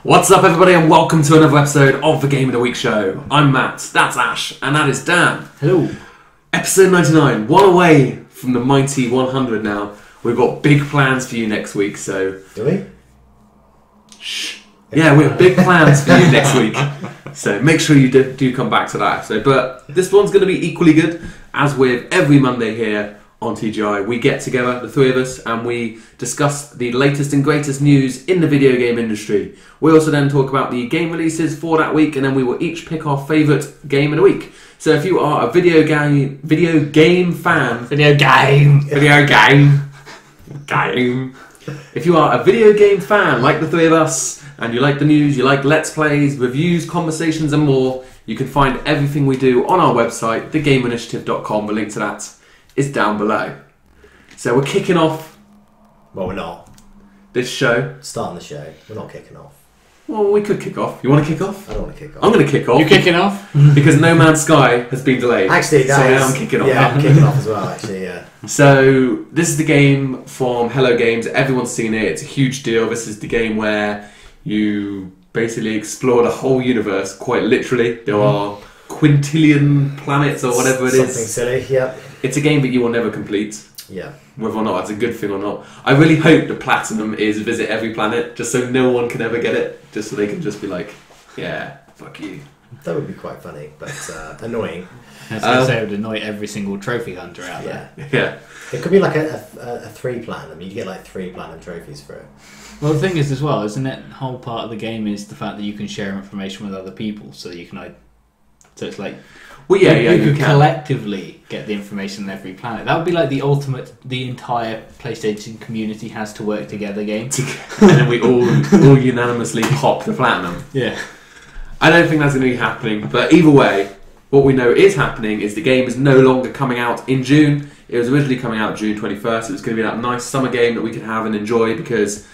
What's up, everybody, and welcome to another episode of the Game of the Week show. I'm Matt, that's Ash, and that is Dan. Hello. Episode 99, one away from the mighty 100 now. We've got big plans for you next week, so... Do we? Shh. Yeah, we have big plans for you next week. So make sure you do come back to that episode. But this one's going to be equally good, as with every Monday here on TGI. We get together, the three of us, and we discuss the latest and greatest news in the video game industry. We also then talk about the game releases for that week, and then we will each pick our favourite game of the week. So if you are a video game fan... If you are a video game fan like the three of us, and you like the news, you like Let's Plays, reviews, conversations and more, you can find everything we do on our website, thegameinitiative.com. The link to that is down below. So we're kicking off... Well, we're not. This show. Starting the show. We're not kicking off. Well, we could kick off. You want to kick off? I don't want to kick off. I'm going to kick off. You kicking off? Because No Man's Sky has been delayed. Actually, I'm kicking off. Yeah, I'm kicking off as well, actually, yeah. So, this is the game from Hello Games. Everyone's seen it. It's a huge deal. This is the game where you basically explore the whole universe, quite literally. There are quintillion planets or whatever it is. Something silly, yeah. It's a game that you will never complete. Yeah. Whether or not that's a good thing or not. I really hope the platinum is visit every planet, just so no one can ever get it. Just so they can just be like, yeah, fuck you. That would be quite funny, but annoying. I was going to say it would annoy every single trophy hunter out there. Yeah. It could be like a 3 platinum. You get like 3 platinum trophies for it. Well, the thing is as well, isn't it? The whole part of the game is the fact that you can share information with other people, so you can so it's like... Well, yeah, you can collectively get the information on every planet. That would be like the entire PlayStation community has to work together game. And then we all unanimously pop the platinum. Yeah. I don't think that's going to be happening, but either way, what we know is happening is the game is no longer coming out in June. It was originally coming out June 21st. It was going to be that nice summer game that we could have and enjoy because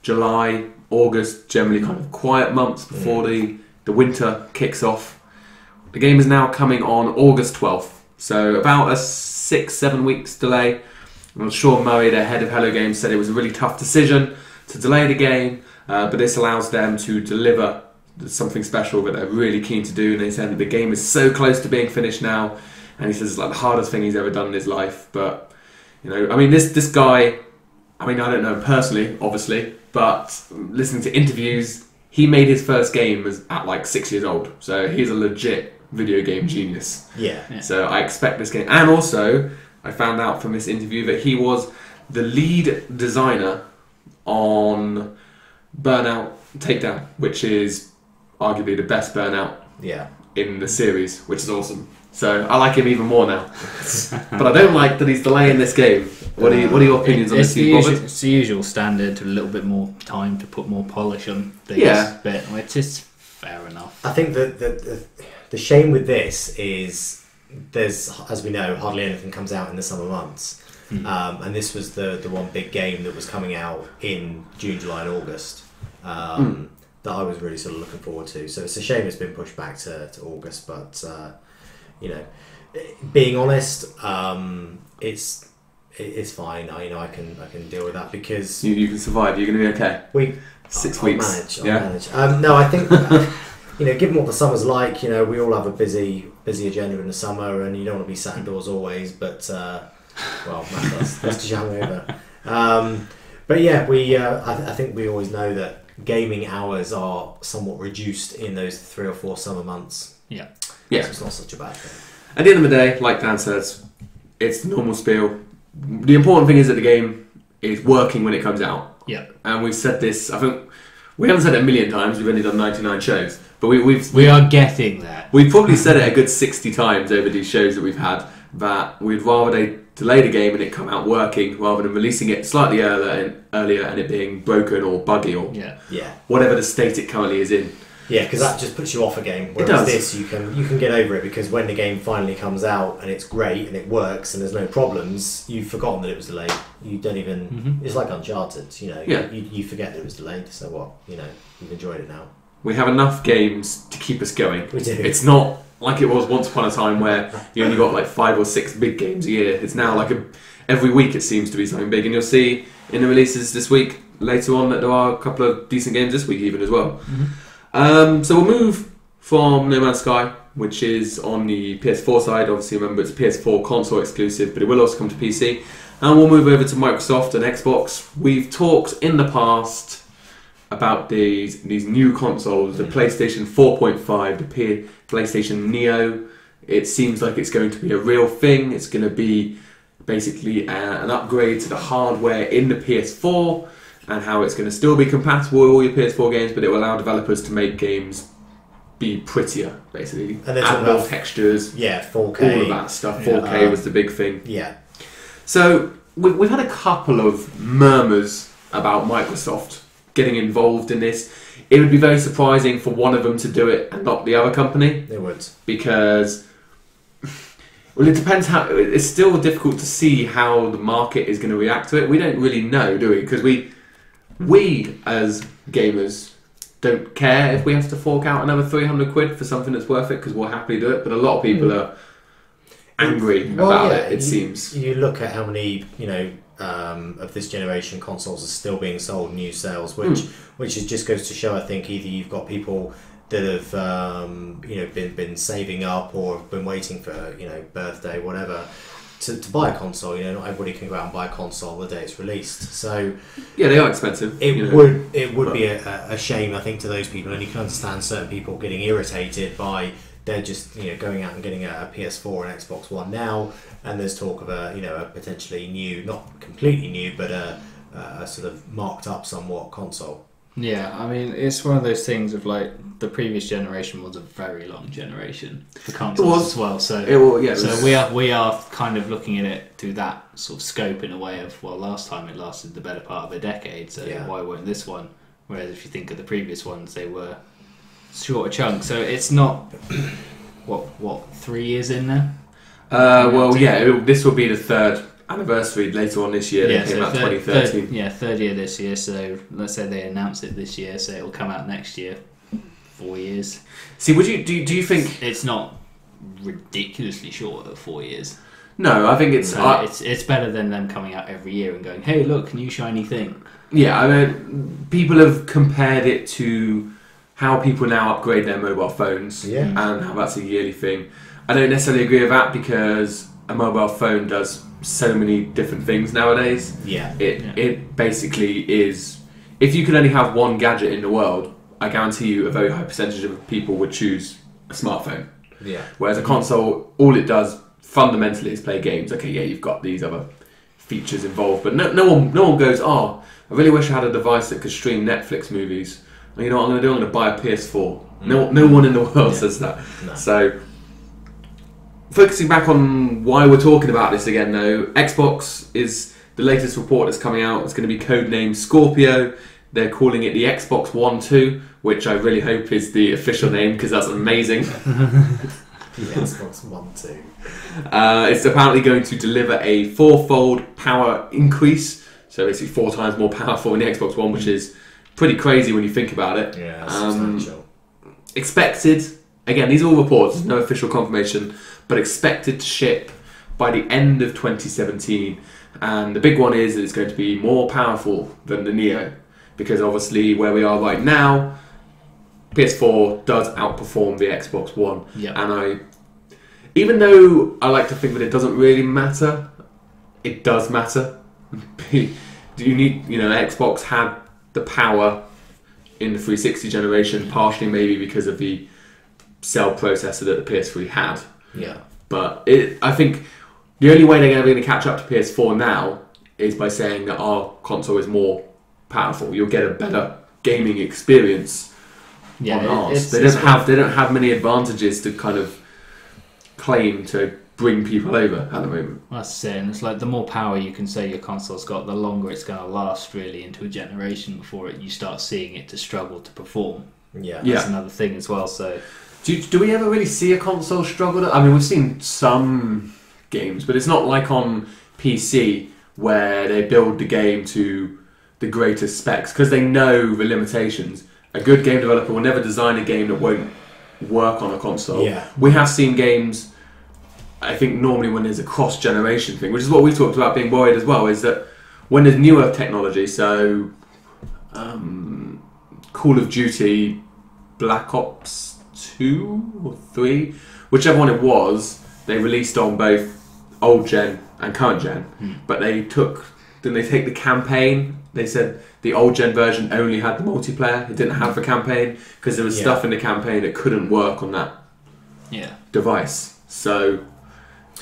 July, August, generally kind of quiet months before the winter kicks off. The game is now coming on August 12th, so about a 6-7 weeks delay. I'm Sean Murray, the head of Hello Games, said it was a really tough decision to delay the game, but this allows them to deliver something special that they're really keen to do. And they said that the game is so close to being finished now, and he says it's like the hardest thing he's ever done in his life. But I mean, this guy, I mean, I don't know him personally, obviously, but listening to interviews, he made his first game at like 6 years old, so he's a legit video game genius. Yeah. So I expect this game, and also I found out from this interview that he was the lead designer on Burnout Takedown, which is arguably the best Burnout in the series, which is awesome. So I like him even more now. But I don't like that he's delaying this game. What are your opinions on this? It's the usual standard, a little bit more time to put more polish on things. Yeah. But which is fair enough. I think that the shame with this is there's, as we know, hardly anything comes out in the summer months. And this was the one big game that was coming out in June, July and August that I was really sort of looking forward to. So it's a shame it's been pushed back to August, but being honest, it's fine. I can deal with that because you can survive. You're going to be okay. 6 weeks. I'll manage. No, I think given what the summer's like, we all have a busy agenda in the summer, and you don't want to be sat indoors always. But that's just young over. But yeah, I think we always know that gaming hours are somewhat reduced in those 3 or 4 summer months. Yeah. Yeah. So it's not such a bad thing. At the end of the day, like Dan says, it's the normal spiel. The important thing is that the game is working when it comes out. Yeah. And we've said this, I think, we haven't said it a million times, we've only done 99 shows. But we are getting there. We've probably said it a good 60 times over these shows that we've had, that we'd rather they delay the game and it come out working rather than releasing it slightly earlier and it being broken or buggy or whatever the state it currently is in. Yeah, because that just puts you off a game. Whereas this, you can get over it because when the game finally comes out and it's great and it works and there's no problems, you've forgotten that it was delayed. You don't even. It's like Uncharted. You forget that it was delayed. So what? You've enjoyed it now. We have enough games to keep us going. We do. It's not like it was once upon a time where you only got like 5 or 6 big games a year. It's now like every week it seems to be something big, and you'll see in the releases this week, later on that there are a couple of decent games this week even as well. Mm-hmm. So we'll move from No Man's Sky, which is on the PS4 side. Obviously, remember it's a PS4 console exclusive, but it will also come to PC. And we'll move over to Microsoft and Xbox. We've talked in the past about these new consoles, the PlayStation 4.5, the PlayStation Neo. It seems like it's going to be a real thing. It's going to be basically an upgrade to the hardware in the PS4, and how it's going to still be compatible with all your PS4 games, but it will allow developers to make games be prettier, basically. And add more textures, 4K, all of that stuff. 4K was the big thing. Yeah. So we've had a couple of murmurs about Microsoft getting involved in this. It would be very surprising for one of them to do it and not the other company. It would. Because, well, it depends how... It's still difficult to see how the market is going to react to it. We don't really know, do we? Because we as gamers, don't care if we have to fork out another 300 quid for something that's worth it, because we'll happily do it. But a lot of people are angry about it seems. You look at how many, of this generation consoles are still being sold, new sales, which just goes to show, I think, either you've got people that have been saving up or have been waiting for birthday, whatever, to buy a console. Not everybody can go out and buy a console the day it's released. So yeah, they are expensive. It would be a shame, I think, to those people, and you can understand certain people getting irritated by they're just going out and getting a PS4 and Xbox One now, and there's talk of a potentially new, not completely new, but a sort of marked up somewhat console. Yeah, I mean, it's one of those things of like the previous generation was a very long generation for consoles as well. So we are kind of looking at it through that sort of scope in a way of, well, last time it lasted the better part of a decade, so why won't this one? Whereas if you think of the previous ones, they were shorter chunks. So it's not what 3 years in now. This will be the third anniversary later on this year. It came out 2013. Third year this year. So let's say they announce it this year, so it'll come out next year. 4 years. See, do you think it's not ridiculously short of 4 years? No, I think it's better than them coming out every year and going, "Hey, look, new shiny thing." Yeah, I mean, people have compared it to how people now upgrade their mobile phones, and how that's a yearly thing. I don't necessarily agree with that, because a mobile phone does so many different things nowadays. It basically is, if you could only have one gadget in the world, I guarantee you a very high percentage of people would choose a smartphone. Whereas a console, all it does fundamentally is play games. Okay, you've got these other features involved, but no one goes, "Oh, I really wish I had a device that could stream Netflix movies. You know what I'm going to do? I'm going to buy a PS4." No one in the world says that. No. So, focusing back on why we're talking about this again, though, Xbox is the latest report that's coming out. It's going to be codenamed Scorpio. They're calling it the Xbox One 2, which I really hope is the official name, because that's amazing. The Xbox One 2. It's apparently going to deliver a 4-fold power increase, so basically 4 times more powerful than the Xbox One, which is pretty crazy when you think about it. Yeah, substantial. Expected, again, these are all reports, there's no official confirmation, but expected to ship by the end of 2017. And the big one is that it's going to be more powerful than the Neo, because obviously where we are right now, PS4 does outperform the Xbox One. And even though I like to think that it doesn't really matter, it does matter. Xbox had the power in the 360 generation, partially maybe because of the cell processor that the PS3 had. But I think the only way they're going to catch up to PS4 now is by saying that our console is more powerful. You'll get a better gaming experience on ours. They don't have many advantages to kind of claim to bring people over at the moment. That's it, and it's like the more power you can say your console's got, the longer it's going to last really into a generation before you start seeing it to struggle to perform. That's another thing as well. So, do we ever really see a console struggle? I mean, we've seen some games, but it's not like on PC where they build the game to the greatest specs because they know the limitations. A good game developer will never design a game that won't work on a console. We have seen games, I think normally when there's a cross-generation thing, which is what we talked about being worried as well, is that when there's newer technology, so Call of Duty Black Ops 2 or 3, whichever one it was, they released on both old gen and current gen. But didn't they take the campaign? They said the old gen version only had the multiplayer. It didn't have the campaign because there was stuff in the campaign that couldn't work on that device. So,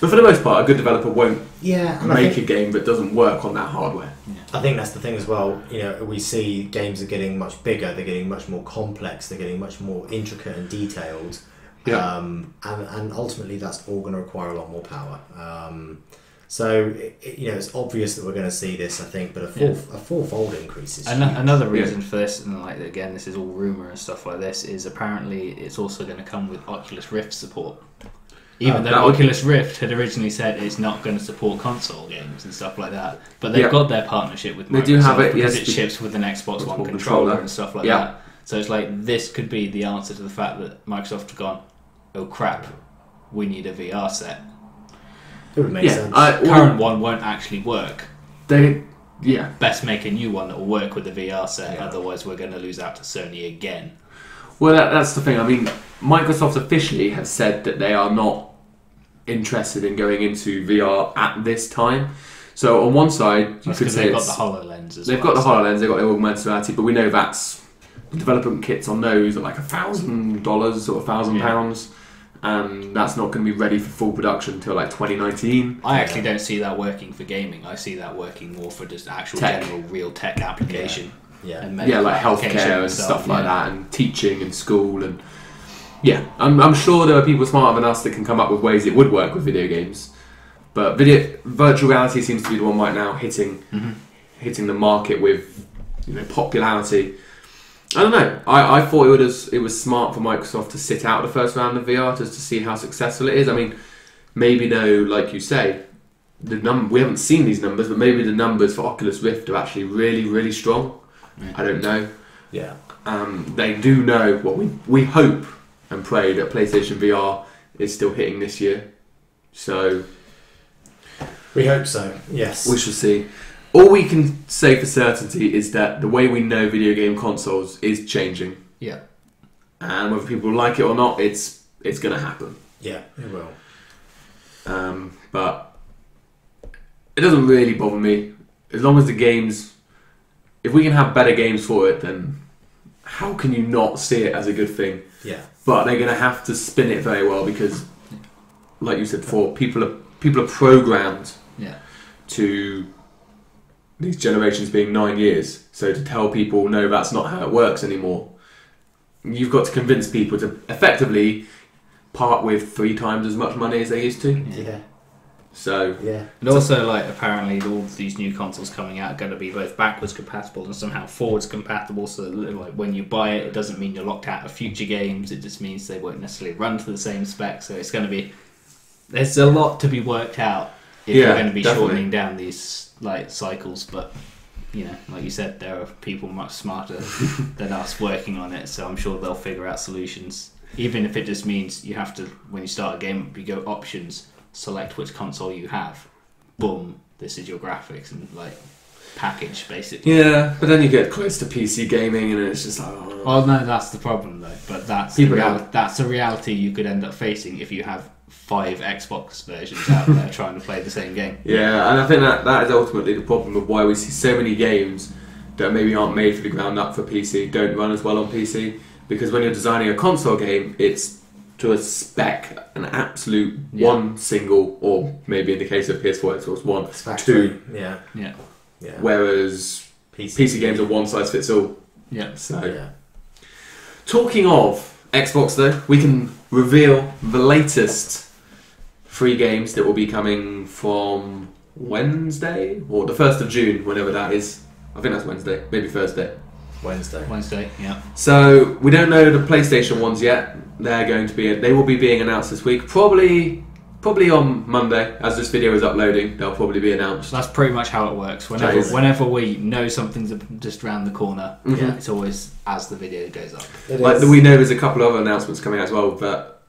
but for the most part, a good developer won't make a game that doesn't work on that hardware. I think that's the thing as well. You know, we see games are getting much bigger. They're getting much more complex. They're getting much more intricate and detailed. Yeah. And ultimately, that's all going to require a lot more power. So it's obvious that we're going to see this, I think, but a fourfold increase is another reason for this, and like again, this is all rumor and stuff like this, is apparently it's also going to come with Oculus Rift support. Even though Oculus Rift had originally said it's not going to support console games and stuff like that, but they've got their partnership with Microsoft. They do have it, because it ships with an Xbox One controller and stuff like that. So it's like this could be the answer to the fact that Microsoft have gone, oh crap, we need a VR set. It would make sense. Current one won't actually work. Yeah. Best make a new one that will work with the VR set, otherwise we're going to lose out to Sony again. Well, that's the thing. I mean, Microsoft officially has said that they are not interested in going into VR at this time. So on one side, you could say they've got the HoloLens as well. They've got the HoloLens, they've got the augmented reality, but we know that's the development kits on those are like $1,000 or £1,000. And that's not going to be ready for full production until like 2019. I actually don't see that working for gaming. I see that working more for just actual general real tech application. And like healthcare and stuff like that, and teaching and school, and I'm sure there are people smarter than us that can come up with ways it would work with video games. But virtual reality seems to be the one right now hitting the market with popularity. I don't know. I thought it was smart for Microsoft to sit out the first round of VR just to see how successful it is. I mean, maybe like you say, we haven't seen these numbers, but maybe the numbers for Oculus Rift are actually really, really strong. I don't know. Yeah. They do know what we hope and pray that PlayStation VR is still hitting this year. So we hope so. Yes. We shall see. All we can say for certainty is that the way we know video game consoles is changing. Yeah. And whether people like it or not, it's going to happen. Yeah, it will. But it doesn't really bother me. As long as the games... If we can have better games for it, then how can you not see it as a good thing? Yeah. But they're going to have to spin it very well because, like you said before, people are programmed to... these generations being 9 years, so to tell people no, that's not how it works anymore, you've got to convince people to effectively part with 3 times as much money as they used to. So and also like apparently all these new consoles coming out are going to be both backwards compatible and somehow forwards compatible, so like when you buy it, it doesn't mean you're locked out of future games, it just means they won't necessarily run to the same spec. So it's going to be, there's a lot to be worked out if you're going to be shortening down these like cycles, but like you said, there are people much smarter than us working on it, so I'm sure they'll figure out solutions, even if it just means you have to, when you start a game, you go options, select which console you have, boom, this is your graphics and like package basically. But then you get close to PC gaming and it's just like well no, that's the problem though, but that's a reality you could end up facing if you have 5 Xbox versions out there trying to play the same game. Yeah, and I think that is ultimately the problem of why we see so many games that maybe aren't made for the ground up for PC don't run as well on PC, because when you're designing a console game, it's to a spec, an absolute one single, or maybe in the case of PS4 Xbox One, 2. Yeah. Whereas PC games are one size fits all. So talking of Xbox though, we can reveal the latest 3 games that will be coming from Wednesday, or the 1st of June, whenever that is. I think that's Wednesday, maybe Thursday. Wednesday, yeah. So we don't know the PlayStation ones yet. They will be being announced this week, probably on Monday, as this video is uploading. They'll probably be announced. That's pretty much how it works. Whenever we know something's just around the corner, it's always as the video goes up. We know there's a couple of other announcements coming out as well. But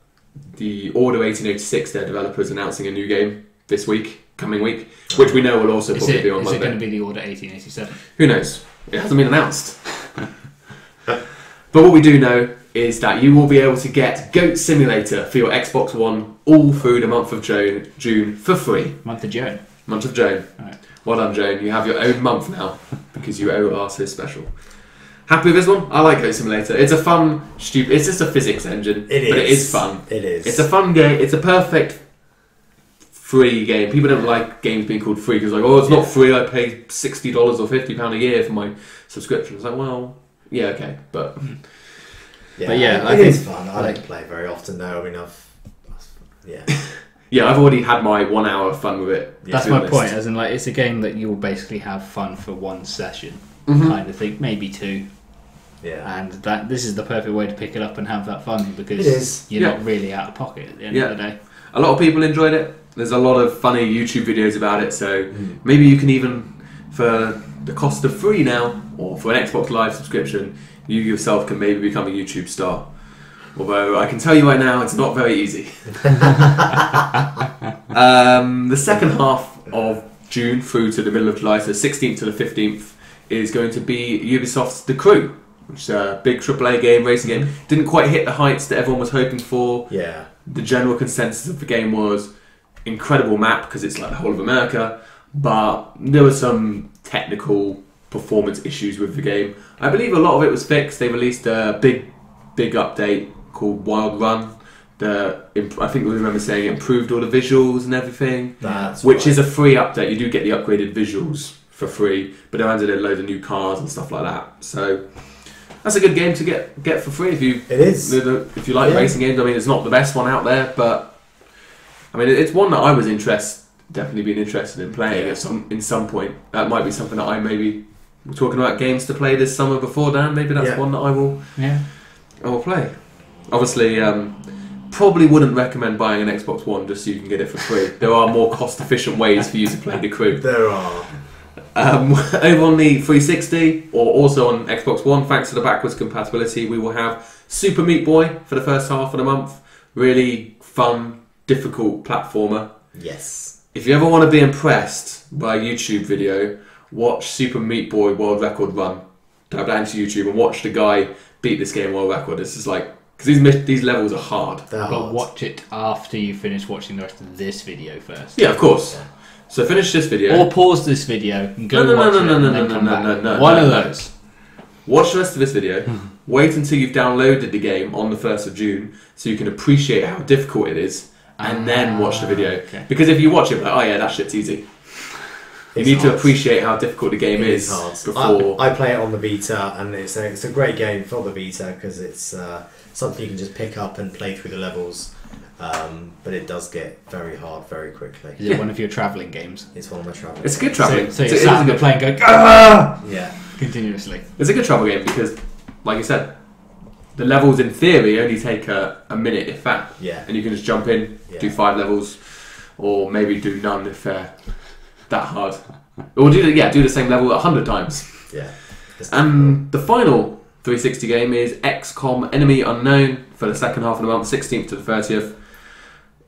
the Order 1886, their developers, announcing a new game this coming week, which we know will also probably be on Monday. Is it going to be the Order 1887? Who knows? It hasn't been announced. But what we do know is that you will be able to get Goat Simulator for your Xbox One all through the month of June for free. Month of June. Month of June. Right. Well done, Joan. You have your own month now because you are so special. Happy with this one? I like Goat Simulator. It's a fun, stupid. It's just a physics engine, but it is fun. It is. It's a fun game. It's a perfect free game. People don't like games being called free because it's not free. I pay $60 or £50 a year for my subscription. It's like, well, yeah, okay, but it is fun. I don't play very often though. I mean, I've already had my 1 hour of fun with it. That's my point. As in, it's a game that you'll basically have fun for one session, kind of thing, maybe two. Yeah. And this is the perfect way to pick it up and have that fun because you're not really out of pocket at the end of the day. A lot of people enjoyed it. There's a lot of funny YouTube videos about it, so maybe you can even, for the cost of free now, or for an Xbox Live subscription, you yourself can maybe become a YouTube star. Although I can tell you right now, it's not very easy. The second half of June through to the middle of July, so 16th to the 15th, is going to be Ubisoft's The Crew, which is a big AAA game, racing game. Didn't quite hit the heights that everyone was hoping for. Yeah. The general consensus of the game was incredible map because it's like the whole of America, but there were some technical performance issues with the game. I believe a lot of it was fixed. They released a big update called Wild Run. I think we remember saying it improved all the visuals and everything, which is a free update. You do get the upgraded visuals for free, but they added a load of new cars and stuff like that. So that's a good game to get for free if you like racing games. I mean, it's not the best one out there, but I mean, it's one that I was definitely been interested in playing in some point. That might be something that we're talking about games to play this summer before Dan. Maybe that's one that I will play. Obviously, probably wouldn't recommend buying an Xbox One just so you can get it for free. There are more cost-efficient ways for you to play The Crew. There are. Over on the 360, or also on Xbox One, thanks to the backwards compatibility, we will have Super Meat Boy for the first half of the month. Really fun, difficult platformer. Yes. If you ever want to be impressed by a YouTube video, watch Super Meat Boy World Record Run. Type that into YouTube and watch the guy beat this game world record. This is because these levels are hard. But watch it after you finish watching the rest of this video first. Yeah, of course. Yeah. So finish this video. Or pause this video and go watch it and then come back. One of those. Watch the rest of this video. Wait until you've downloaded the game on the 1st of June so you can appreciate how difficult it is and then watch the video. Okay. Because if you watch it, like, oh yeah, that shit's easy. You need to appreciate how difficult the game is before. I play it on the Vita, and it's a great game for the Vita because it's something you can just pick up and play through the levels. But it does get very hard very quickly. Is it one of your travelling games? It's one of my travelling. It's a good travelling. So you're sat on the plane going, ah! Yeah, continuously. It's a good travel game because, like you said, the levels in theory only take a minute, if that. Yeah. And you can just jump in, do 5 levels, or maybe do none if they're that hard. Or do the same level 100 times. Yeah. And the final 360 game is XCOM Enemy Unknown for the second half of the month, 16th to the 30th.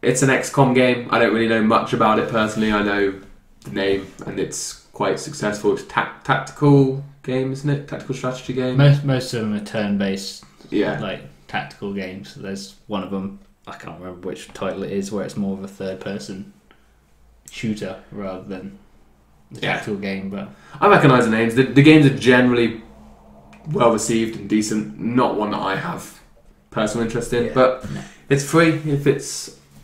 It's an XCOM game. I don't really know much about it personally. I know the name and it's quite successful. It's tactical game, isn't it? Tactical strategy game. Most of them are turn-based, like tactical games. There's one of them, I can't remember which title it is, where it's more of a third-person shooter rather than a tactical game. But I recognise the names. The games are generally well received and decent. Not one that I have personal interest in, but it's free.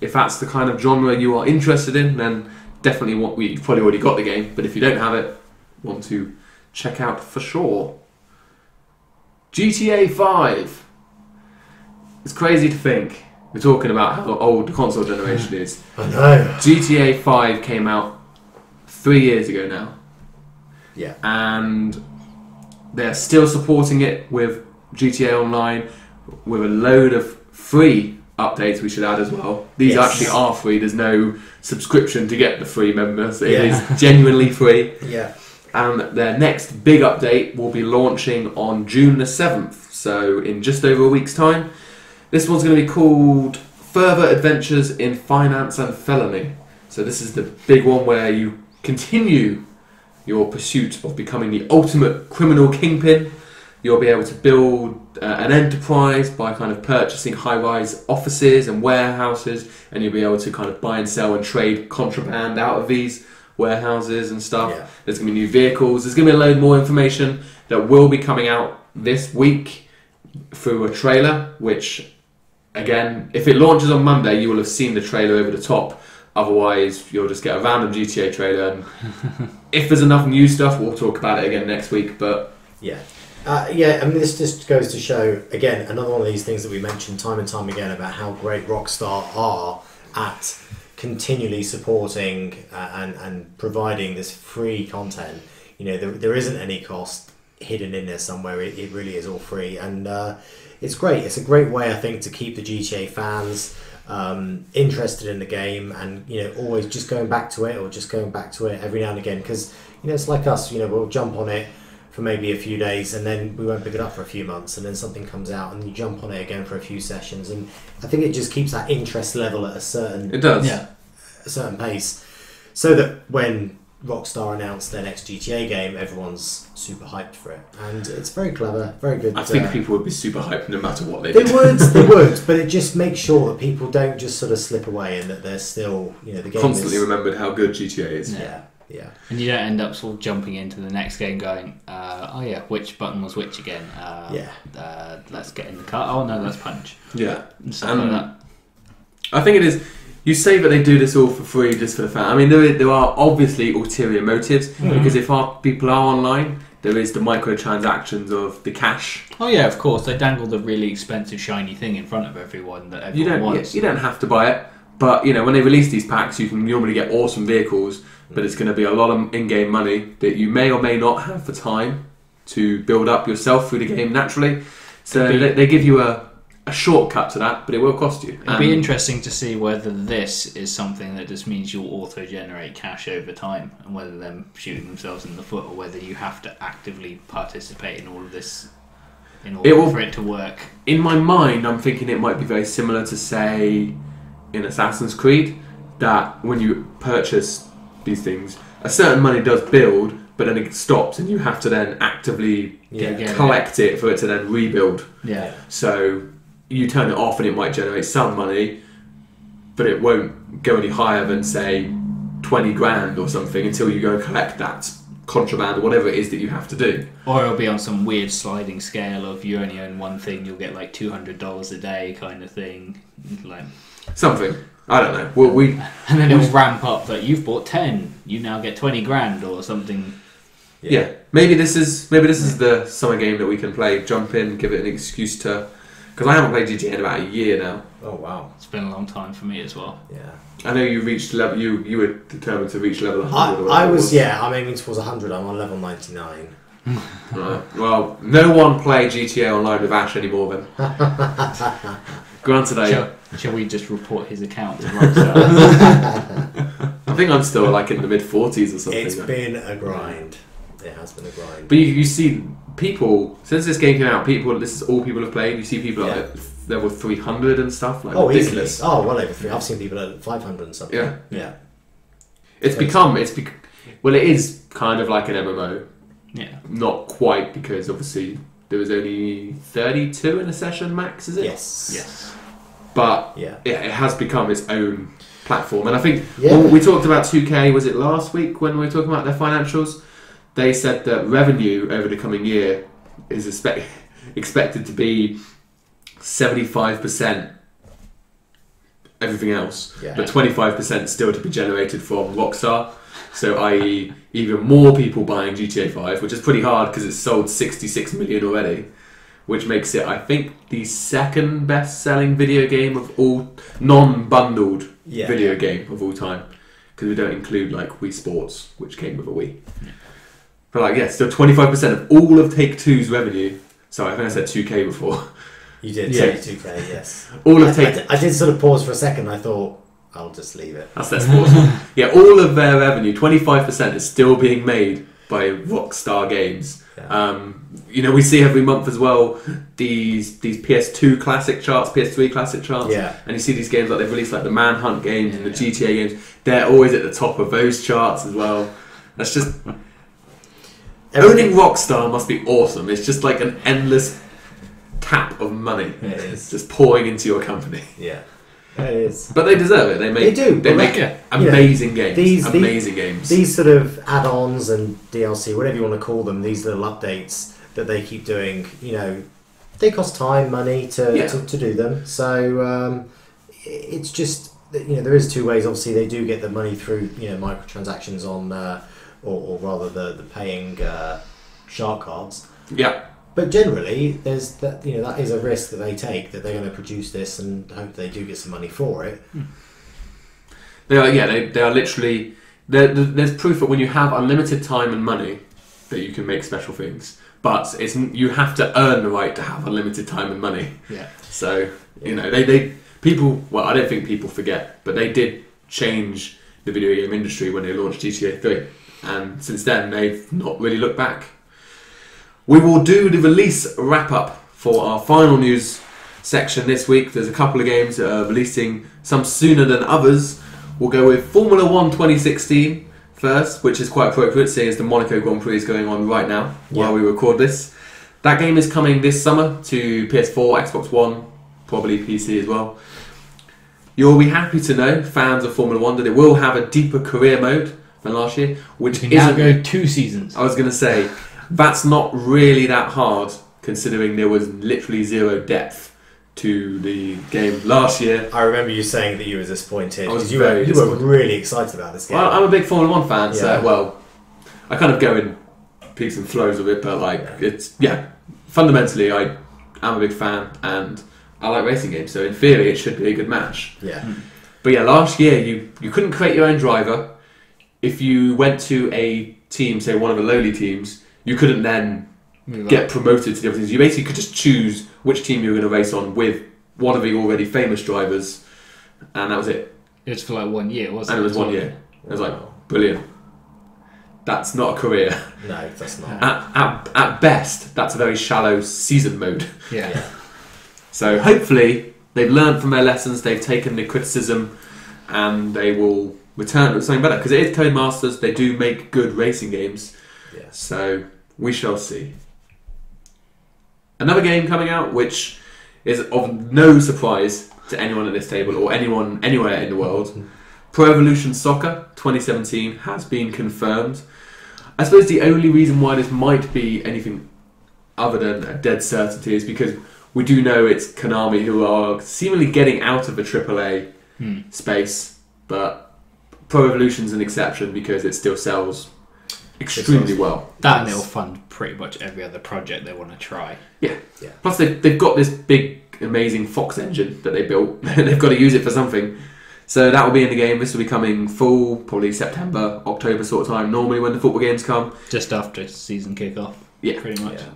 If that's the kind of genre you are interested in, then definitely you've probably already got the game. But if you don't have it, want to check out for sure. GTA 5. It's crazy to think. We're talking about how old the console generation is. I know. GTA 5 came out 3 years ago now. Yeah. And they're still supporting it with GTA Online, with a load of free updates we should add as well. These actually are free. There's no subscription to get the free members. It is genuinely free. Yeah. And their next big update will be launching on June the 7th, so in just over a week's time. This one's going to be called Further Adventures in Finance and Felony. So this is the big one where you continue your pursuit of becoming the ultimate criminal kingpin You'll be able to build an enterprise by kind of purchasing high-rise offices and warehouses, and you'll be able to kind of buy and sell and trade contraband out of these warehouses and stuff. Yeah. There's going to be new vehicles. There's going to be a load more information that will be coming out this week through a trailer, which, again, if it launches on Monday, you will have seen the trailer over the top. Otherwise, you'll just get a random GTA trailer, and if there's enough new stuff, we'll talk about it again next week. But yeah, I mean, this just goes to show again another one of these things that we mentioned time and time again about how great Rockstar are at continually supporting and providing this free content. You know, there isn't any cost hidden in there somewhere. It really is all free, and it's great. It's a great way, I think, to keep the GTA fans interested in the game, and always just going back to it every now and again, because it's like us, we'll jump on it for maybe a few days and then we won't pick it up for a few months, and then something comes out and you jump on it again for a few sessions, and I think it just keeps that interest level at a certain pace, so that when Rockstar announced their next GTA game, everyone's super hyped for it, and it's very clever, very good. I think people would be super hyped no matter what they did. They would, but it just makes sure that people don't just sort of slip away, and that they're still, the game constantly remembered how good GTA is. Yeah. And you don't end up sort of jumping into the next game going, which button was which again? Let's get in the car. Oh no, that's punch. Yeah, and stuff like that. I think it is. You say that they do this all for free just for the fan. I mean, there are obviously ulterior motives, because if our people are online, there is the microtransactions of the cash. Oh yeah, of course. They dangle the really expensive shiny thing in front of everyone that everyone wants. You don't have to buy it, but when they release these packs, you can normally get awesome vehicles, but it's going to be a lot of in-game money that you may or may not have the time to build up yourself through the game naturally. So they give you a shortcut to that, but it will cost you. It'd be interesting to see whether this is something that just means you'll auto-generate cash over time, and whether they're shooting themselves in the foot, or whether you have to actively participate in all of this in order for it to work. In my mind, I'm thinking it might be very similar to, say, in Assassin's Creed, that when you purchase these things, a certain money does build, but then it stops, and you have to then actively collect it for it to then rebuild. Yeah. So you turn it off and it might generate some money, but it won't go any higher than, say, 20 grand or something until you go and collect that contraband or whatever it is that you have to do. Or it'll be on some weird sliding scale of you only own one thing, you'll get like $200 a day kind of thing. Like something. I don't know. And then it'll ramp up that you've bought 10, you now get 20 grand or something. Yeah. Maybe this is the summer game that we can play. Jump in, give it an excuse to... Because I haven't played GTA in about a year now. Oh wow, it's been a long time for me as well. Yeah, I know you reached level. You were determined to reach level 100. I was. Yeah, I'm aiming towards 100. I'm on level 99. Right. Well, no one play GTA Online with Ash anymore. Then, granted, shall we just report his account to Rockstar? I think I'm still like in the mid 40s or something. It's been a grind. It has been a grind. But you see people, since this game came out, this is all people have played. You see people at level 300 and stuff. Like ridiculous. Easily. Oh, well over 300. I've seen people at 500 and something. Yeah. It is kind of like an MMO. Yeah. Not quite, because obviously there was only 32 in a session max, is it? Yes. But it has become its own platform. And I think when we talked about 2K, was it last week when we were talking about their financials? They said that revenue over the coming year is expected to be 75% everything else, but 25% still to be generated from Rockstar. So, i.e., even more people buying GTA 5, which is pretty hard because it's sold 66 million already, which makes it, I think, the second best-selling video game of all non-bundled video game of all time, because we don't include like Wii Sports, which came with a Wii. But so 25% of all of Take-Two's revenue. Sorry, I think I said 2K before. You did say 2K, yes. I did sort of pause for a second. I thought, I'll just leave it. That's awesome. All of their revenue, 25%, is still being made by Rockstar Games. Yeah. We see every month as well these PS2 classic charts, PS3 classic charts, and you see these games like they've released like the Manhunt games and the GTA games. They're always at the top of those charts as well. That's just. Owning Rockstar must be awesome. It's just like an endless tap of money. It is. Just pouring into your company. Yeah. It is. But they deserve it. They do. They make amazing games. Amazing games. These sort of add-ons and DLC, whatever you want to call them, these little updates that they keep doing, they cost time, money to do them. So it's just, there is two ways. Obviously, they do get the money through, microtransactions on, or rather the paying shark cards. Yeah. But generally, there's that that is a risk that they take, that they're going to produce this and hope they do get some money for it. They are literally. There's proof that when you have unlimited time and money, that you can make special things. But you have to earn the right to have unlimited time and money. Yeah. So they people. Well, I don't think people forget, but they did change the video game industry when they launched GTA 3, and since then they've not really looked back. We will do the release wrap-up for our final news section this week. There's a couple of games that are releasing, some sooner than others. We'll go with Formula 1 2016 first, which is quite appropriate, seeing as the Monaco Grand Prix is going on right now while we record this. That game is coming this summer to PS4, Xbox One, probably PC as well. You'll be happy to know, fans of Formula 1, that it will have a deeper career mode than last year, which can now go 2 seasons. I was going to say... That's not really that hard, considering there was literally zero depth to the game last year. I remember you saying that you were disappointed. You were really excited about this game. Well, I'm a big Formula 1 fan, so, I kind of go in peaks and flows of it, but, fundamentally, I am a big fan, and I like racing games, so in theory, it should be a good match. Yeah. But last year, you couldn't create your own driver. If you went to a team, say one of the lowly teams, you couldn't then get promoted to the other teams. You basically could just choose which team you were going to race on with one of the already famous drivers, and that was it. It was for 1 year, wasn't it? And it was 1 year. It was brilliant. That's not a career. No, that's not. At best, that's a very shallow season mode. Yeah. So hopefully they've learned from their lessons, they've taken the criticism, and they will return with something better. Because it is Codemasters, they do make good racing games. Yeah. So we shall see. Another game coming out, which is of no surprise to anyone at this table or anyone anywhere in the world. Pro Evolution Soccer 2017 has been confirmed. I suppose the only reason why this might be anything other than a dead certainty is because we do know it's Konami who are seemingly getting out of the AAA space, but Pro Evolution's an exception because it still sells extremely well. That and they'll fund pretty much every other project they want to try. Yeah. Plus they've got this big, amazing Fox engine that they built. They've got to use it for something. So that will be in the game. This will be coming full, probably September, October sort of time, normally when the football games come. Just after season kick-off. Yeah. Pretty much. Yeah.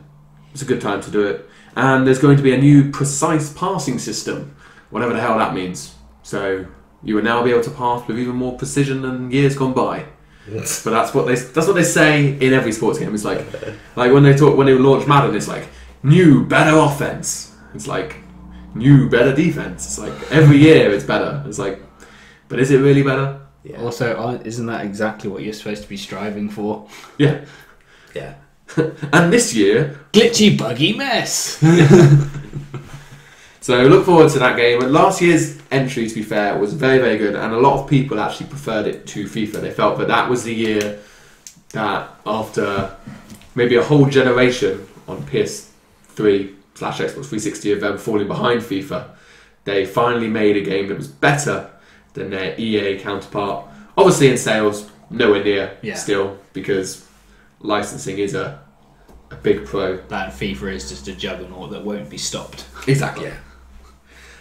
It's a good time to do it. And there's going to be a new precise passing system, whatever the hell that means. So you will now be able to pass with even more precision than years gone by. But that's what they say in every sports game. It's like when they launch Madden, it's like new better offense. It's like new better defense. It's like every year it's better. It's like, but is it really better? Yeah. Also, isn't that exactly what you're supposed to be striving for? Yeah. Yeah. And this year, glitchy, buggy mess. So look forward to that game. And last year's entry, to be fair, was very, very good, and a lot of people actually preferred it to FIFA. They felt that was the year that, after maybe a whole generation on PS3/Xbox 360 of them falling behind FIFA, they finally made a game that was better than their EA counterpart. Obviously in sales, nowhere near still, because licensing is a big pro. That FIFA is just a juggernaut that won't be stopped. Exactly. Yeah.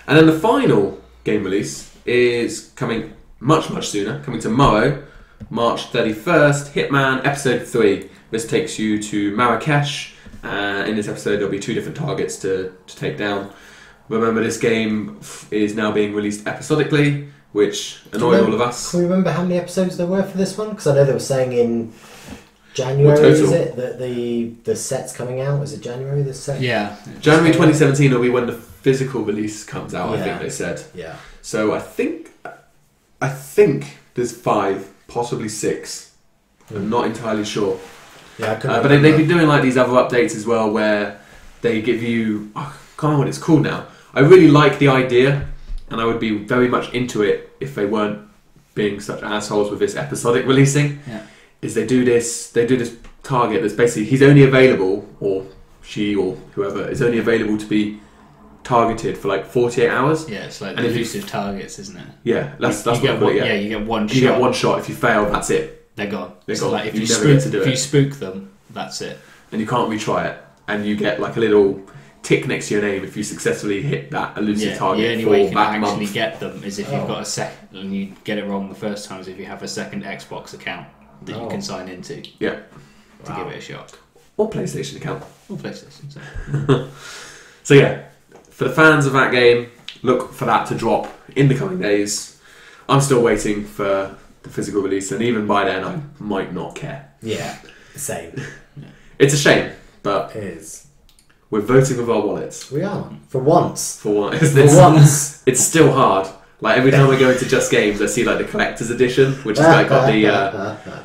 And then the final game release is coming much, much sooner, coming tomorrow, March 31st, Hitman Episode 3. This takes you to Marrakesh. In this episode, there'll be 2 different targets to take down. Remember, this game is now being released episodically, which annoy all of us. Can we remember how many episodes there were for this one? Because I know they were saying in January, is it, that the set's coming out? Is it January, the set? Yeah. January 2017 will be when the physical release comes out, I think they said. Yeah. So I think there's 5, possibly 6. I'm not entirely sure. Yeah, but they've been doing like these other updates as well, where they give you. I can't remember what it's called now. I really like the idea, and I would be very much into it if they weren't being such assholes with this episodic releasing. Yeah. Is they do this target that's basically he's only available, or she or whoever is only available to be targeted for like 48 hours. Yeah, it's like elusive targets, isn't it? Yeah, that's what I call it. Yeah, you get one shot. You get one shot. If you fail, that's it. They're gone. They're gone. Like if you spook them, that's it. And you can't retry it. And you get like a little tick next to your name if you successfully hit that elusive target. The only way you can actually get them is if you've got a second, and you get it wrong the first time, is if you have a second Xbox account that you can sign into. Yeah. To give it a shot. Or PlayStation account. Or PlayStation. So. So yeah, for the fans of that game, look for that to drop in the coming days. I'm still waiting for the physical release, and even by then I might not care. Yeah, same. It's a shame, but it is. We're voting with our wallets. We are. For once. For once. It's still hard. Like every time I go into Just Games, I see like the collector's edition, which has like got the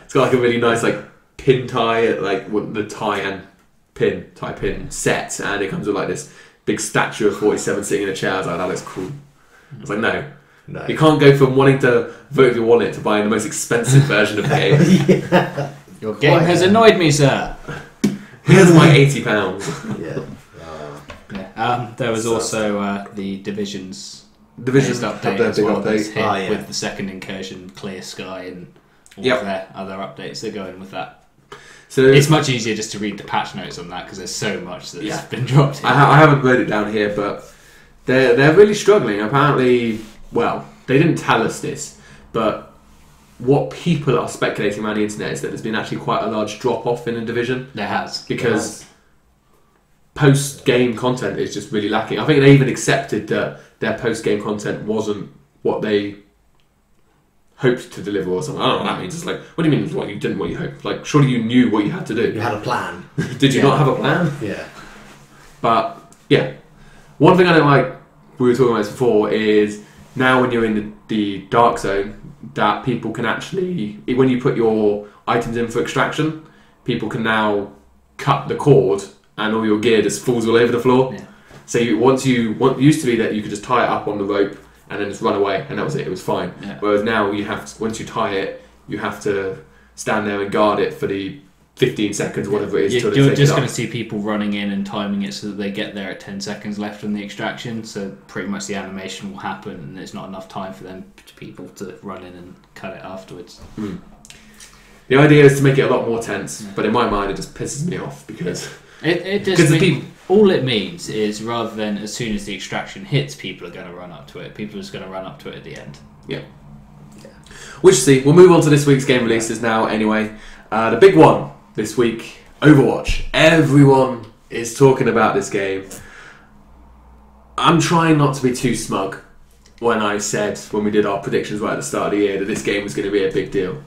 it's got like a really nice like pin tie, like the tie and pin set, and it comes with like this big statue of 47 sitting in a chair. I was like, that looks cool. I was like, no. You can't go from wanting to vote with your wallet to buying the most expensive version of the game. Yeah. Your game has annoyed me, sir. Here's my £80. Yeah. There was also the Division's update as well, update. With the second incursion, Clear Sky, and all of their other updates. They're going with that. So it's much easier just to read the patch notes on that because there's so much that's been dropped in. I haven't wrote it down here, but they're really struggling. Apparently, well, they didn't tell us this, but what people are speculating around the internet is that there's been actually quite a large drop off in the Division. There has. Because post-game content is just really lacking. I think they even accepted that their post-game content wasn't what they hoped to deliver or something. I don't know what that means. It's like, what do you mean what you hoped? Like, surely you knew what you had to do. You had a plan. Did you not have a plan? Yeah. But, yeah. One thing I don't like, we were talking about this before, is now when you're in the dark zone, that people can actually, when you put your items in for extraction, people can now cut the cord and all your gear just falls all over the floor. Yeah. So used to be that you could just tie it up on the rope and then just run away, and that was it. It was fine. Yeah. Whereas now once you tie it, you have to stand there and guard it for the 15 seconds, whatever it is. You're just going to see people running in and timing it so that they get there at 10 seconds left on the extraction. So pretty much the animation will happen, and there's not enough time for people to run in and cut it afterwards. Mm. The idea is to make it a lot more tense, but in my mind, it just pisses me off because. All it means is rather than as soon as the extraction hits, people are going to run up to it. People are just going to run up to it at the end. Yeah. We'll see. We'll move on to this week's game releases now anyway. The big one this week, Overwatch. Everyone is talking about this game. I'm trying not to be too smug when we did our predictions right at the start of the year that this game was going to be a big deal.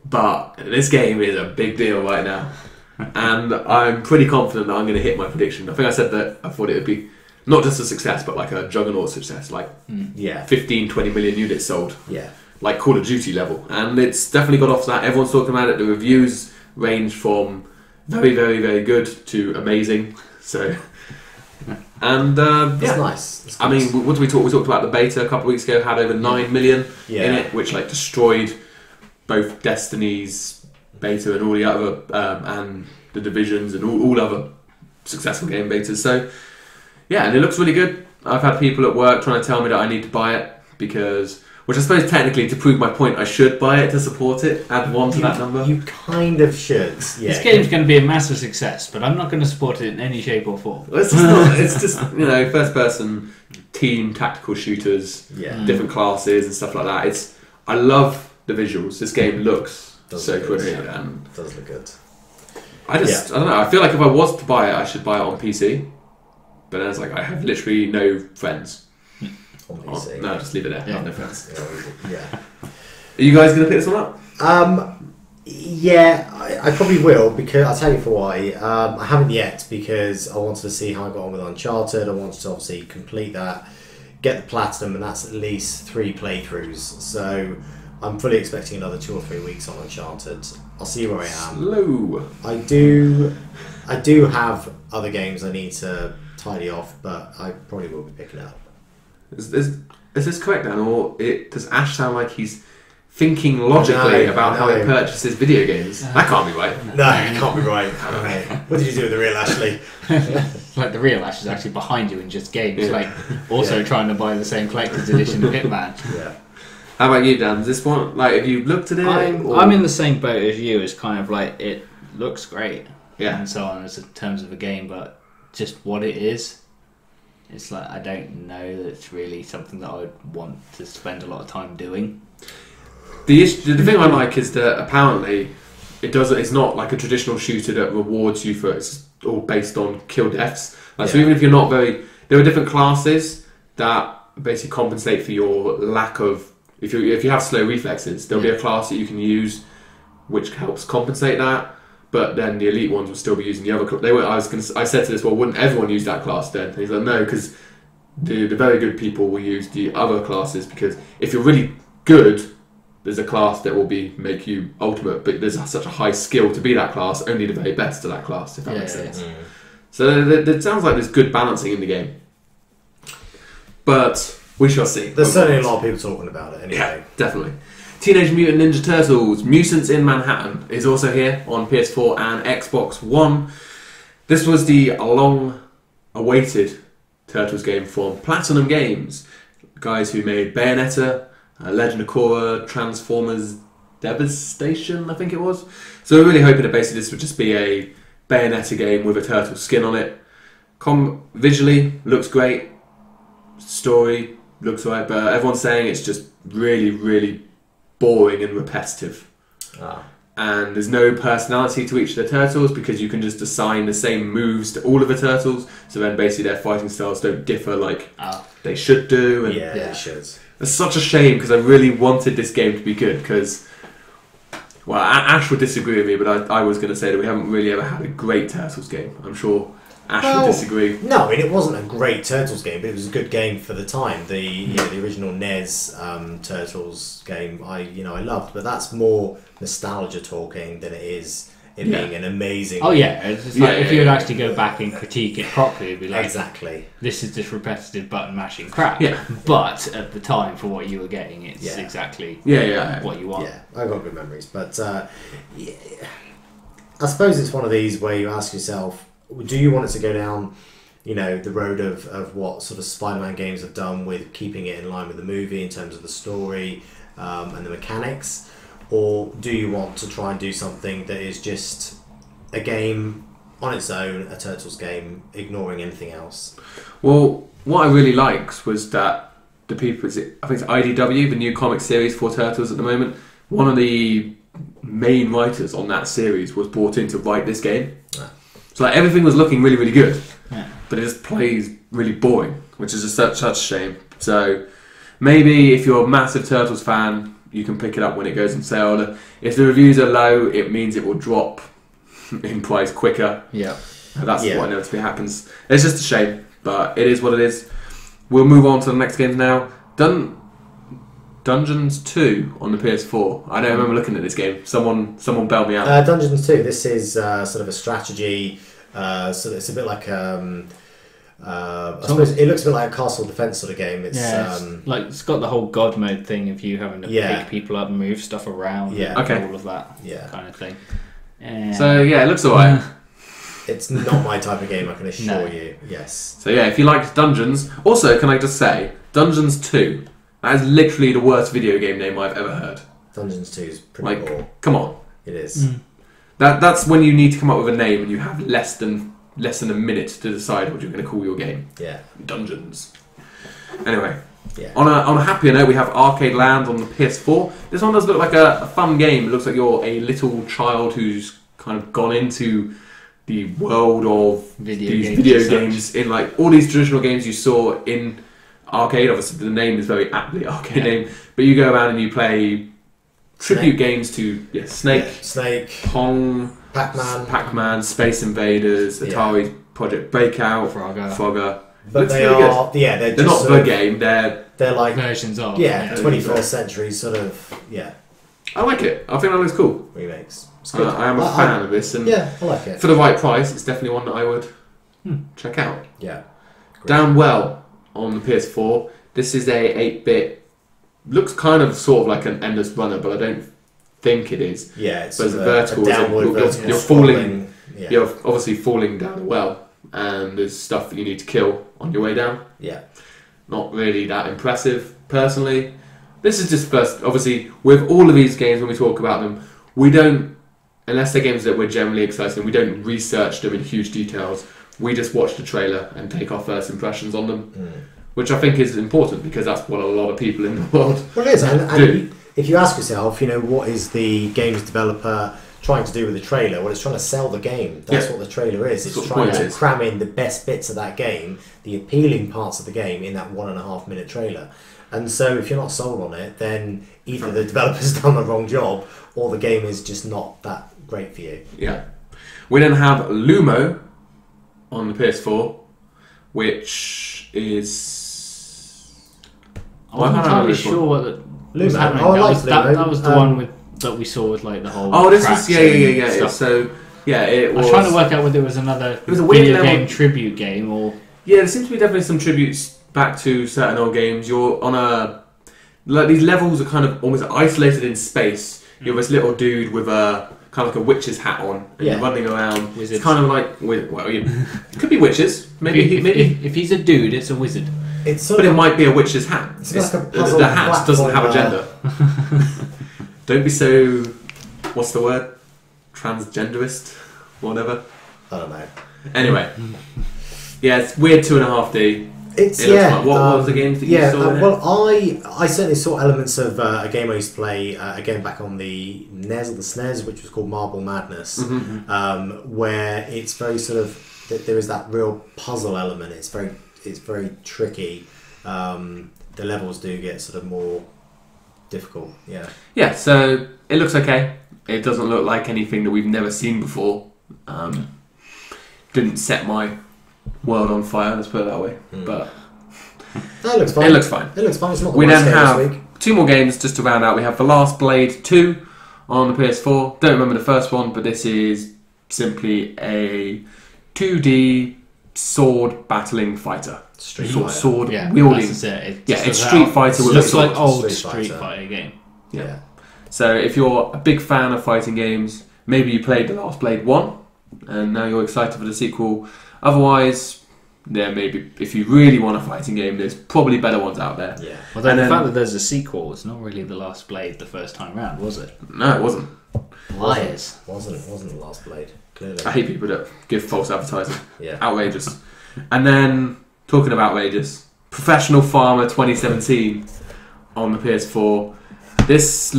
But this game is a big deal right now. And I'm pretty confident that I'm going to hit my prediction. I think I said that I thought it would be not just a success, but like a juggernaut success, like 15, 20 million units sold. Yeah. Like Call of Duty level. And it's definitely got off to that. Everyone's talking about it. The reviews range from very, very, very good to amazing. So, and That's nice. That's I mean, what did we talk? We talked about the beta a couple of weeks ago. Had over 9 million in it, which like destroyed both Destiny's beta and all the other and the Divisions and all other successful game betas. So yeah, and it looks really good. I've had people at work trying to tell me that I need to buy it because, which I suppose technically to prove my point, I should buy it to support it. Add one to that number. You kind of should. Yeah. This game's going to be a massive success, but I'm not going to support it in any shape or form. Well, it's just first person team tactical shooters, different classes and stuff like that. I love the visuals. This game looks so pretty, and it does look good. I don't know. I feel like if I was to buy it, I should buy it on PC. But then it's like I have literally no friends. On PC. No, just leave it there. I have no friends. Yeah. Are you guys going to pick this one up? Yeah, I probably will, because I'll tell you for why. I haven't yet because I wanted to see how I got on with Uncharted. I wanted to obviously complete that, get the platinum, and that's at least 3 playthroughs. So I'm fully expecting another 2 or 3 weeks on Uncharted. I'll see where I am. Slow. I do have other games I need to tidy off, but I probably will be picking up. Is this correct, Dan? Or does Ash sound like he's thinking logically about how he purchases video games? That can't be right. No, it can't be right. What did you do with the real Ashley? Like the real Ash is actually behind you in just games, like also trying to buy the same collector's edition of Hitman. Yeah. How about you, Dan? Is this one, like, have you looked at it? I'm in the same boat as you. It's kind of like, it looks great, and so on in terms of a game, but just what it is, it's like, I don't know that it's really something that I would want to spend a lot of time doing. The thing I like is that apparently it's not like a traditional shooter that rewards you for it's all based on kill deaths. Like, so even if you're not there are different classes that basically compensate for your lack of. If you have slow reflexes, there'll be a class that you can use, which helps compensate that. But then the elite ones will still be using the other class. I said to this, well, wouldn't everyone use that class then? And he's like, no, because the very good people will use the other classes, because if you're really good, there's a class that will make you ultimate, but there's such a high skill to be that class. Only the very best to that class, if that makes sense. Yeah. So it sounds like there's good balancing in the game, but we shall see. There's certainly a lot of people talking about it anyway. Yeah, definitely. Teenage Mutant Ninja Turtles Mutants in Manhattan is also here on PS4 and Xbox One. This was the long-awaited Turtles game from Platinum Games, guys who made Bayonetta, Legend of Korra, Transformers Devastation, I think it was. So we're really hoping that basically this would just be a Bayonetta game with a turtle skin on it. Visually, looks great. Story looks alright, but everyone's saying it's just really, really boring and repetitive. And there's no personality to each of the turtles, because you can just assign the same moves to all of the turtles, so then basically their fighting styles don't differ like they should do. And they should. It's such a shame, because I really wanted this game to be good, because, well, Ash would disagree with me, but I was going to say that we haven't really ever had a great Turtles game. I'm sure Ash would disagree. No, I mean, it wasn't a great Turtles game, but it was a good game for the time. The original NES Turtles game, I loved, but that's more nostalgia talking than it is it being an amazing. Oh yeah, it's like if you would actually go back and critique it properly, it'd be like, exactly, this is just repetitive button mashing crap. Yeah, but at the time, for what you were getting, it's exactly what you want. Yeah, I got good memories, but I suppose it's one of these where you ask yourself, do you want it to go down, the road of what sort of Spider-Man games have done with keeping it in line with the movie in terms of the story and the mechanics, or do you want to try and do something that is just a game on its own, a Turtles game, ignoring anything else? Well, what I really liked was that the people, I think it's IDW, the new comic series for Turtles at the moment, one of the main writers on that series was brought in to write this game. So like, everything was looking really, really good, but it just plays really boring, which is just such a shame. So maybe if you're a massive Turtles fan, you can pick it up when it goes on sale. If the reviews are low, it means it will drop in price quicker. Yeah, that's what inevitably happens. It's just a shame, but it is what it is. We'll move on to the next games now. Dungeons 2 on the PS4. I don't remember looking at this game. Someone bailed me out. Dungeons 2. This is sort of a strategy. So it's a bit like I suppose it looks a bit like a castle defense sort of game. It's it's got the whole god mode thing of you having to pick people up and move stuff around. Yeah, all of that kind of thing. So it looks alright. It's not my type of game, I can assure you. Yes. So if you liked Dungeons, also can I just say Dungeons 2. That is literally the worst video game name I've ever heard. Dungeons 2 is pretty poor. Come on. It is. That's when you need to come up with a name and you have less than a minute to decide what you're going to call your game. Yeah. Dungeons. Anyway. Yeah. On a happier note, we have Arcade Land on the PS4. This one does look like a fun game. It looks like you're a little child who's kind of gone into the world of video games in like all these traditional games you saw in arcade. Obviously the name is very aptly arcade name, but you go around and you play tribute games to Snake, Pong, Pac-Man, Space Invaders, Atari Project Breakout, Frogger. But they are, they're not the game. They're like versions of 21st century sort of I like it. I think that looks cool. Remakes. It's good. I am a fan of this, and I like it. For the right price, it's definitely one that I would check out. Yeah. Great. Downwell on the PS4. This is a 8-bit. Looks kind of sort of like an endless runner, but I don't think it is. Yeah, it's a vertical. You're falling. Yeah. You're obviously falling down a well, and there's stuff that you need to kill on your way down. Yeah. Not really that impressive, personally. This is just first. Obviously, with all of these games, when we talk about them, we don't, unless they're games that we're generally excited in, we don't research them in huge details. We just watch the trailer and take our first impressions on them, which I think is important because that's what a lot of people in the world Well, it is. And if you ask yourself, what is the games developer trying to do with the trailer? Well, it's trying to sell the game. That's what the trailer is. It's trying to cram in the best bits of that game, the appealing parts of the game in that 1.5 minute trailer. And so if you're not sold on it, then either the developer's done the wrong job or the game is just not that great for you. Yeah. We then have Lumo on the PS4, which is... I wasn't entirely sure what was happening. That was the one that we saw with like the whole... Oh, this is... Yeah. So, it was... I was trying to work out whether it was another video game tribute game or... Yeah, there seems to be definitely some tributes back to certain old games. You're on a... Like, these levels are kind of almost isolated in space. You're this little dude with a... kind of like a witch's hat on, and you're running around. Wizards. It's kind of like, it could be witches. Maybe if he's a dude, it's a wizard. But it might be a witch's hat. It's like a puzzle. The hat doesn't have a gender. Don't be so. What's the word? Transgenderist, whatever. I don't know. Anyway, it's weird 2.5D. What was the games that you saw? Well, I certainly saw elements of a game I used to play again back on the NES or the SNES, which was called Marble Madness, where it's very sort of there is that real puzzle element. It's very tricky. The levels do get sort of more difficult. Yeah. Yeah. So it looks okay. It doesn't look like anything that we've never seen before. Didn't set my world on fire, let's put it that way. But that looks fine. It looks fine. It's not the we then have 2 more games just to round out. We have The Last Blade 2 on the PS4. Don't remember the first one, but this is simply a 2D sword battling fighter. Sword wielding. It's Street Fighter with a sword. Looks like old Street Fighter game. Yeah. So if you're a big fan of fighting games, maybe you played The Last Blade 1 and now you're excited for the sequel. Otherwise, maybe if you really want a fighting game, there's probably better ones out there. Yeah. Well, the fact that there's a sequel, it's not really The Last Blade the first time round, was it? No, it wasn't. Liars. Wasn't The Last Blade. Clearly. I hate people that give false advertising. Yeah. Outrageous. And then, talking of outrageous, Professional Farmer 2017 on the PS4. This,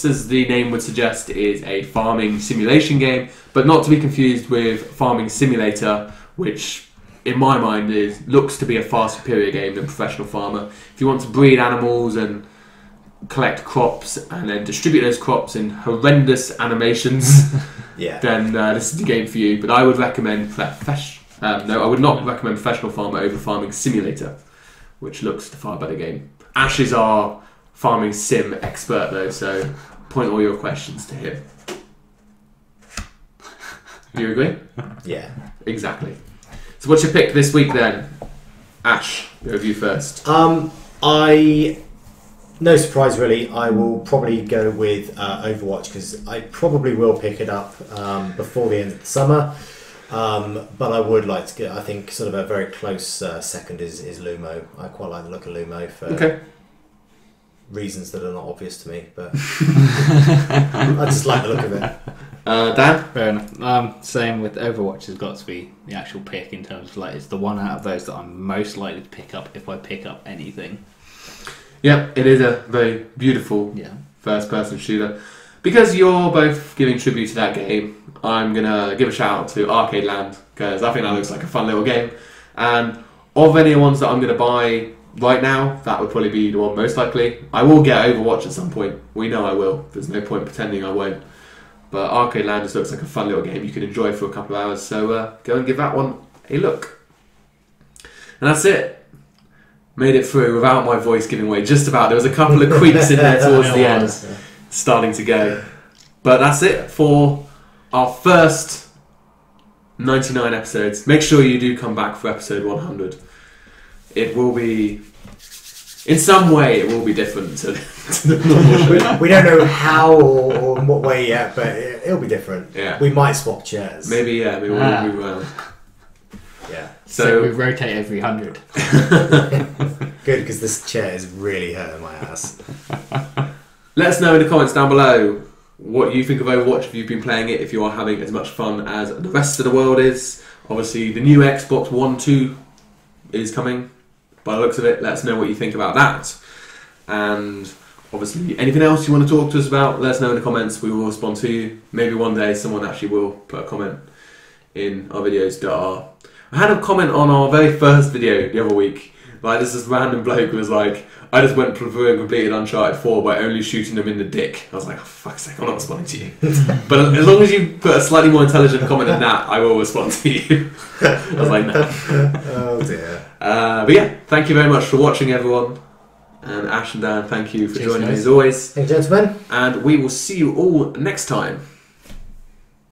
as the name would suggest, is a farming simulation game, but not to be confused with Farming Simulator, which, in my mind, looks to be a far superior game than Professional Farmer. If you want to breed animals and collect crops and then distribute those crops in horrendous animations, then this is the game for you. But I would recommend I would not recommend Professional Farmer over Farming Simulator, which looks the far better game. Ash is our farming sim expert though, so point all your questions to him. Do you agree? Yeah. Exactly. So what's your pick this week then? Ash, go with you first. No surprise really, I will probably go with Overwatch because I probably will pick it up before the end of the summer. But I would like to get, I think sort of a very close second is Lumo. I quite like the look of Lumo for reasons that are not obvious to me, but I just like the look of it. Dan? Fair enough. Same with Overwatch has got to be the actual pick in terms of like it's the one out of those that I'm most likely to pick up if I pick up anything. Yeah, it is a very beautiful first person shooter. Because you're both giving tribute to that game, I'm going to give a shout out to Arcade Land because I think that looks like a fun little game. And of any ones that I'm going to buy right now, that would probably be the one most likely. I will get Overwatch at some point. We know I will. There's no point pretending I won't. But Arcade Land just looks like a fun little game you can enjoy for a couple of hours. So go and give that one a look. And that's it. Made it through without my voice giving way. Just about. There was a couple of creaks in there towards the end, starting to go. But that's it for our first 99 episodes. Make sure you do come back for episode 100. It will be, in some way, it will be different to the normal show. We don't know how or in what way yet, but it'll be different. Yeah. We might swap chairs. Maybe, yeah. Maybe we'll move around. Yeah. So we rotate every 100. Good, because this chair is really hurting my ass. Let us know in the comments down below what you think of Overwatch, if you've been playing it, if you are having as much fun as the rest of the world is. Obviously, the new Xbox One 2 is coming. By the looks of it, let us know what you think about that. And obviously, anything else you want to talk to us about, let us know in the comments. We will respond to you. Maybe one day someone actually will put a comment in our videos. I had a comment on our very first video the other week. Like, this random bloke was like, I just went through and completed Uncharted 4 by only shooting them in the dick. I was like, oh, fuck's sake, I'm not responding to you. But as long as you put a slightly more intelligent comment than that, I will respond to you. I was like, no. Oh dear. But yeah, thank you very much for watching, everyone. And Ash and Dan, thank you for joining me as always. Thank you, gentlemen. And we will see you all next time.